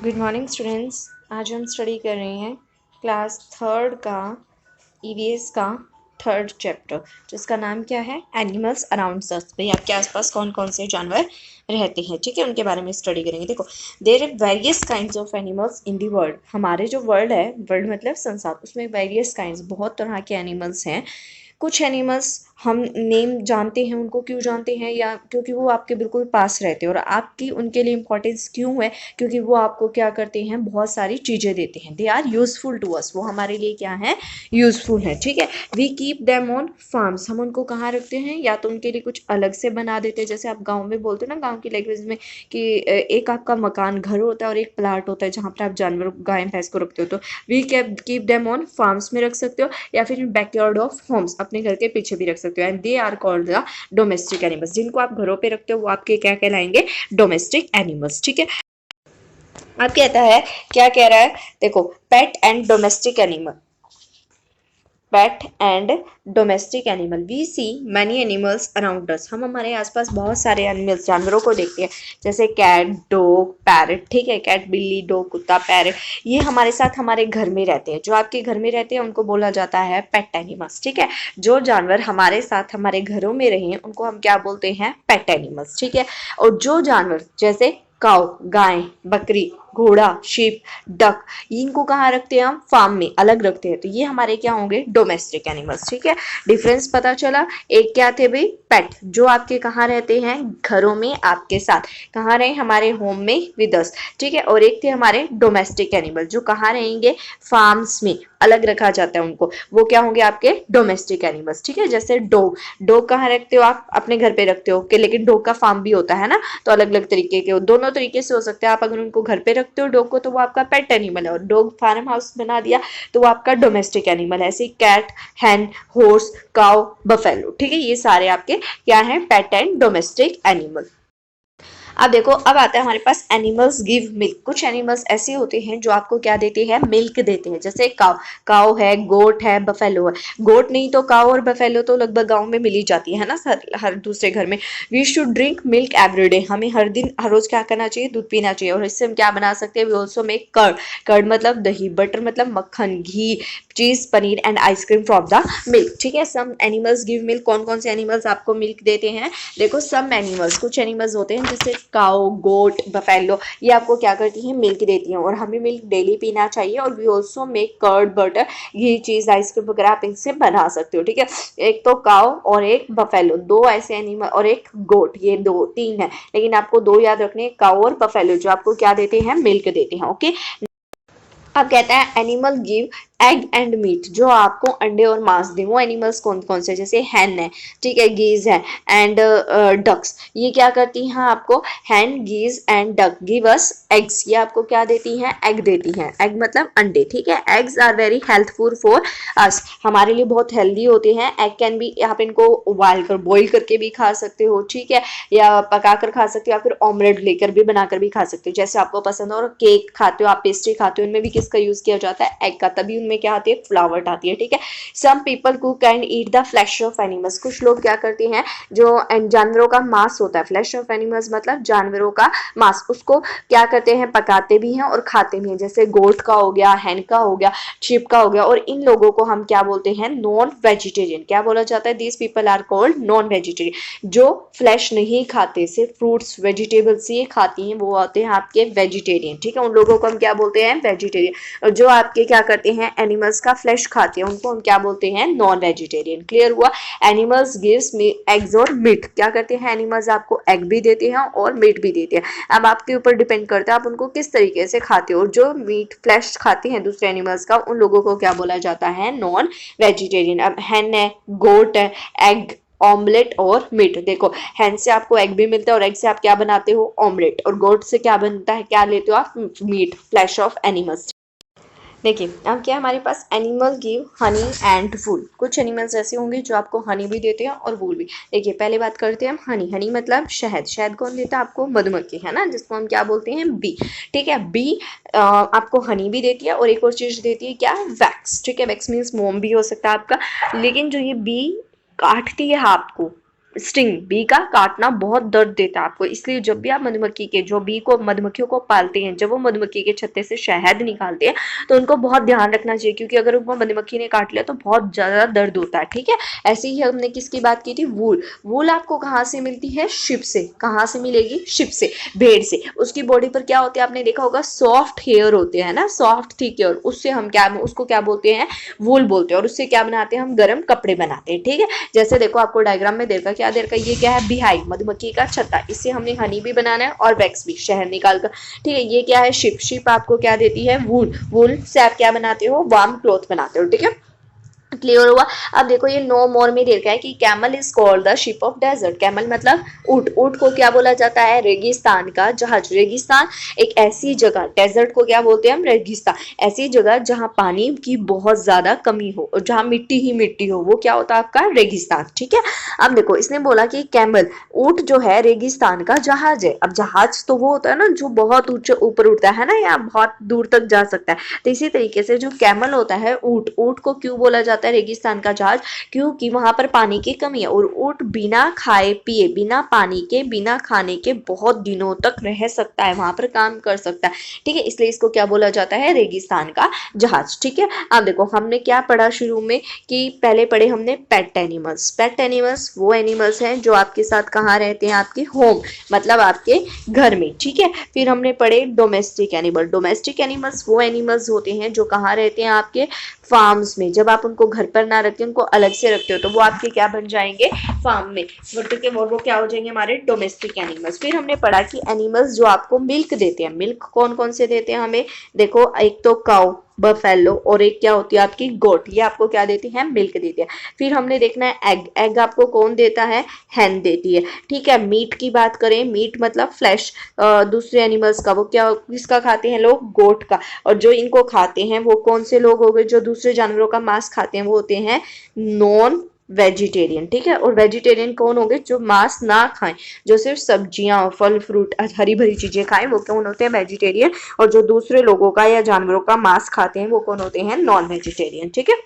Good morning students. आज हम study कर रहे हैं क्लास थर्ड का ईवीएस का थर्ड चैप्टर, जिसका नाम क्या है, एनिमल्स अराउंड अस। भाई आपके आसपास कौन कौन से जानवर रहते हैं, ठीक है, उनके बारे में स्टडी करेंगे। देखो, there are various kinds of animals in the world. हमारे जो वर्ल्ड है, वर्ल्ड मतलब संसार, उसमें वेरियस काइंड्स, बहुत तरह के एनिमल्स हैं। कुछ एनिमल्स हम नेम जानते हैं, उनको क्यों जानते हैं, या क्योंकि वो आपके बिल्कुल पास रहते हैं और आपकी उनके लिए इंपॉर्टेंस क्यों है, क्योंकि वो आपको क्या करते हैं, बहुत सारी चीज़ें देते हैं। They are useful to us, वो हमारे लिए क्या है, यूजफुल है, ठीक है। We keep them on farms, हम उनको कहाँ रखते हैं, या तो उनके लिए कुछ अलग से बना देते हैं, जैसे आप गाँव में बोलते हो ना, गाँव की लैंग्वेज में, कि एक आपका मकान घर होता है और एक प्लाट होता है जहाँ पर आप जानवर गाय भैंस को रखते हो। तो we keep them on farms में रख सकते हो, या फिर बैकयार्ड ऑफ होम्स, अपने घर के पीछे भी रख सकते हो। And they are called the domestic animals. जिनको आप घरों पे रखते हो वो आपके क्या कहलाएंगे, डोमेस्टिक एनिमल्स, ठीक है। अब कहता है, क्या कह रहा है, देखो, pet and domestic animal, pet and domestic animal. We see many animals around us, हम हमारे आसपास बहुत सारे एनिमल्स, जानवरों को देखते हैं, जैसे कैट, डॉग, पैरट, ठीक है। कैट, बिल्ली, डॉग, कुत्ता, पैरट, ये हमारे साथ हमारे घर में रहते हैं। जो आपके घर में रहते हैं उनको बोला जाता है पेट एनिमल्स, ठीक है। जो जानवर हमारे साथ हमारे घरों में रहे उनको हम क्या बोलते हैं, पेट एनिमल्स, ठीक है। और जो जानवर जैसे काऊ, गाय, बकरी, घोड़ा, शीप, डक, इनको कहाँ रखते हैं हम, फार्म में अलग रखते हैं। तो ये हमारे क्या होंगे, डोमेस्टिक एनिमल्स, ठीक है। डिफरेंस पता चला। एक क्या थे भाई, पेट, जो आपके कहाँ रहते हैं, घरों में आपके साथ, कहाँ रहे, हमारे होम में विद अस, ठीक है। और एक थे हमारे डोमेस्टिक एनिमल, जो कहाँ रहेंगे, फार्म्स में अलग रखा जाता है उनको, वो क्या होंगे, आपके डोमेस्टिक एनिमल्स, ठीक है। जैसे डॉग, डॉग कहाँ रखते हो आप, अपने घर पे रखते हो, कि लेकिन डॉग का फार्म भी होता है ना, तो अलग अलग तरीके के, दोनों तरीके से हो सकते हैं। आप अगर उनको घर पे रखते हो डॉग को, तो वो आपका पेट एनिमल है, और डॉग फार्म हाउस बना दिया तो वो आपका डोमेस्टिक एनिमल है। ऐसे कैट, हैन, हॉर्स, काउ, बफेलो, ठीक है, ये सारे आपके क्या हैं, पेट एंड डोमेस्टिक एनिमल। अब देखो, अब आता है हमारे पास एनिमल्स गिव मिल्क। कुछ एनिमल्स ऐसे होते हैं जो आपको क्या देते हैं, मिल्क देते हैं, जैसे काव, काव है, गोट है, बफेलो है। गोट नहीं तो काव और बफेलो तो लगभग गांव में मिल ही जाती है ना, हर दूसरे घर में। We should drink milk everyday, हमें हर दिन हर रोज क्या करना चाहिए, दूध पीना चाहिए। और इससे हम क्या बना सकते हैं, we also make curd, curd मतलब दही, बटर मतलब मक्खन, ghee, cheese, paneer and ice cream from the milk, ठीक है। सम एनिमल्स गिव मिल्क, कौन कौन से एनिमल्स आपको मिल्क देते हैं, देखो, सम एनिमल्स, कुछ एनिमल्स होते हैं जैसे काउ, गोट, बफेलो, ये आपको क्या करती हैं, मिल्क देती हैं, और हमें मिल्क डेली पीना चाहिए। और we also make curd, butter, ghee, cheese, ice cream वगैरह आप इनसे बना सकते हो, ठीक है। एक तो काउ और एक बफेलो, दो ऐसे एनिमल, और एक गोट, ये दो तीन है, लेकिन आपको दो याद रखने, काउ और बफेलो, जो आपको क्या देते हैं, मिल्क देते हैं, ओके। अब कहता है animal give egg and meat, जो आपको अंडे और मांस दे। वो एनिमल्स कौन कौन से, जैसे हैन है, ठीक है, गीज है, एंड डक्स, ये क्या करती हैं आपको, hen, geese and duck give us eggs, ये आपको क्या देती हैं, एग देती हैं। एग मतलब अंडे, ठीक है। Eggs are very healthful for us, हमारे लिए बहुत हेल्दी होते हैं। एग कैन भी, आप इनको उबाल कर, बॉईल करके भी खा सकते हो, ठीक है, या पका कर खा सकते हो, या फिर ऑमलेट लेकर भी बनाकर भी खा सकते हो, जैसे आपको पसंद हो। और केक खाते हो आप, पेस्ट्री खाते हो, उनमें भी किसका यूज किया जाता है, एग का, तभी उनमें क्या आती है, फ्लावर आती है, ठीक है। Some people cook and eat the flesh of animals, कुछ लोग क्या करते हैं, जो जानवरों का मांस होता है, फ्लैश ऑफ एनिमल्स मतलब जानवरों का मांस, उसको क्या करते हैं, पकाते भी हैं और खाते भी हैं, जैसे गोट का हो गया, हैन का हो गया, शिप का हो गया। और इन लोगों को हम क्या बोलते हैं, नॉन वेजिटेरियन, क्या बोला जाता है, these people are called non vegetarian. जो फ्लैश नहीं खाते, सिर्फ फ्रूट्स वेजिटेबल्स ये खाती हैं, वो होते हैं आपके वेजिटेरियन, ठीक है, उन लोगों को हम क्या बोलते हैं, वेजिटेरियन। और जो आपके क्या करते हैं, एनिमल्स का फ्लैश खाते हैं, उनको हम क्या बोलते हैं, नॉन वेजिटेरियन। क्लियर हुआ। एनिमल्स गिव्स एग्स और मीट, क्या करते हैं, एनिमल्स आपको एग भी देते हैं और मीट भी देते हैं। अब आपके ऊपर डिपेंड करता है आप उनको किस तरीके से खाते हो। जो मीट फ्लैश खाते हैं दूसरे एनिमल्स का, उन लोगों को क्या बोला जाता है, नॉन वेजिटेरियन। अब हैन है, गोट है, एग, ऑमलेट और मीट। देखो, हैन से आपको एग भी मिलता है, और एग से आप क्या बनाते हो, ऑमलेट, और गोट से क्या बनता है, क्या लेते हो आप, मीट, फ्लैश ऑफ एनिमल्स। देखिए, अब क्या हमारे पास, animal give honey and wool. कुछ एनिमल्स ऐसे होंगे जो आपको हनी भी देते हैं और वूल भी। देखिए, पहले बात करते हैं हम हनी। हनी मतलब शहद। शहद कौन देता है आपको, मधुमक्खी, है ना, जिसको हम क्या बोलते हैं, बी, ठीक है। बी आपको हनी भी देती है, और एक और चीज देती है, क्या, वैक्स, ठीक है। वैक्स मीन्स मोम भी हो सकता है आपका, लेकिन जो ये बी काटती है आपको, स्टिंग, बी का काटना बहुत दर्द देता है आपको, इसलिए जब भी आप मधुमक्खी के जो बी को मधुमक्खियों को पालते हैं, जब वो मधुमक्खी के छत्ते से शहद निकालते हैं तो उनको बहुत ध्यान रखना चाहिए, क्योंकि अगर उनको मधुमक्खी ने काट लिया तो बहुत ज्यादा दर्द होता है। ठीक है, ऐसे ही हमने किसकी बात की थी, वूल। वूल आपको कहाँ से मिलती है, शिप से। कहाँ से मिलेगी, शिप से, भेड़ से। उसकी बॉडी पर क्या होते हैं, आपने देखा होगा सॉफ्ट हेयर होते हैं ना, सॉफ्ट थिक हेयर, उससे हम क्या, उसको क्या बोलते हैं, वूल बोलते हैं। और उससे क्या बनाते हैं, हम गर्म कपड़े बनाते हैं। ठीक है, जैसे देखो आपको डायग्राम में देखा क्या देखा, ये क्या है, बिहाइव, मधुमक्खी का छत्ता, इससे हमने हनी भी बनाना है और वैक्स भी, शहद निकाल कर। ठीक है, ये क्या है, शिप। शिप आपको क्या देती है, वूल। वूल से आप क्या बनाते हो, वार्म क्लॉथ बनाते हो। ठीक है, क्लियर हुआ। अब देखो ये नो मोर में देखा है कि camel is called the ship of desert. Camel मतलब ऊंट। ऊंट को क्या बोला जाता है, रेगिस्तान का जहाज। रेगिस्तान एक ऐसी जगह, डेजर्ट को क्या बोलते हैं हम, रेगिस्तान। ऐसी जगह जहां पानी की बहुत ज्यादा कमी हो और जहां मिट्टी ही मिट्टी हो, वो क्या होता है आपका, रेगिस्तान। ठीक है, अब देखो इसने बोला कि कैमल, ऊंट जो है रेगिस्तान का जहाज है। अब जहाज तो वो होता है ना जो बहुत ऊंचे ऊपर उड़ता है ना, या बहुत दूर तक जा सकता है। तो इसी तरीके से जो कैमल होता है, ऊंट, ऊंट को क्यों बोला जाता है रेगिस्तान का जहाज, क्योंकि वहां पर पानी की कमी है और ऊंट बिना खाए पिए, बिना पानी के, बिना खाने के बहुत दिनों तक रह सकता है, वहां पर काम कर सकता है। ठीक है, इसलिए इसको क्या बोला जाता है, रेगिस्तान का जहाज। ठीक है, अब देखो हमने क्या पढ़ा शुरू में, कि पहले पढ़े हमने पेट एनिमल्स। पेट एनिमल्स वो एनिमल्स हैं जो आपके साथ कहाँ रहते हैं, आपके होम, मतलब आपके घर में। ठीक है, फिर हमने पढ़े डोमेस्टिक एनिमल। डोमेस्टिक एनिमल्स वो एनिमल्स होते हैं जो कहाँ रहते हैं, आपके फार्म्स में। जब आप उनको घर पर ना रखते, उनको अलग से रखते हो, तो वो आपके क्या बन जाएंगे, फार्म में। ठीक है, वो क्या हो जाएंगे, हमारे डोमेस्टिक एनिमल्स। फिर हमने पढ़ा कि एनिमल्स जो आपको मिल्क देते हैं, मिल्क कौन कौन से देते हैं हमें, देखो एक तो काउ, बफेलो, और एक क्या होती है आपकी गोट, ये आपको क्या देती है, मिल्क देती है। फिर हमने देखना है एग। एग आपको कौन देता है, हैन देती है। ठीक है, मीट की बात करें, मीट मतलब फ्लैश, दूसरे एनिमल्स का, वो क्या, किसका खाते हैं लोग, गोट का। और जो इनको खाते हैं वो कौन से लोग हो गए, जो दूसरे जानवरों का मांस खाते हैं वो होते हैं नॉन वेजिटेरियन। ठीक है, और वेजिटेरियन कौन होंगे, जो मांस ना खाएं, जो सिर्फ सब्जियां, फल फ्रूट, हरी भरी चीजें खाएं, वो कौन होते हैं, वेजिटेरियन। और जो दूसरे लोगों का या जानवरों का मांस खाते हैं वो कौन होते हैं, नॉन वेजिटेरियन। ठीक है,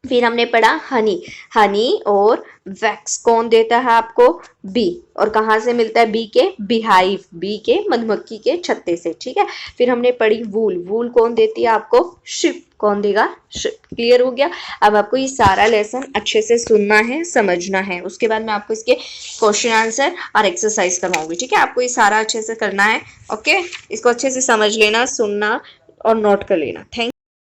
फिर हमने पढ़ा हनी। हनी और वैक्स कौन देता है आपको, बी। और कहाँ से मिलता है, बी के बिहाइव, बी के मधुमक्खी के छत्ते से। ठीक है, फिर हमने पढ़ी वूल। वूल कौन देती है आपको, शिप। कौन देगा, शिप। क्लियर हो गया। अब आपको ये सारा लेसन अच्छे से सुनना है, समझना है, उसके बाद मैं आपको इसके क्वेश्चन आंसर और एक्सरसाइज करवाऊंगी। ठीक है, आपको ये सारा अच्छे से करना है। ओके, इसको अच्छे से समझ लेना, सुनना और नोट कर लेना। थैंक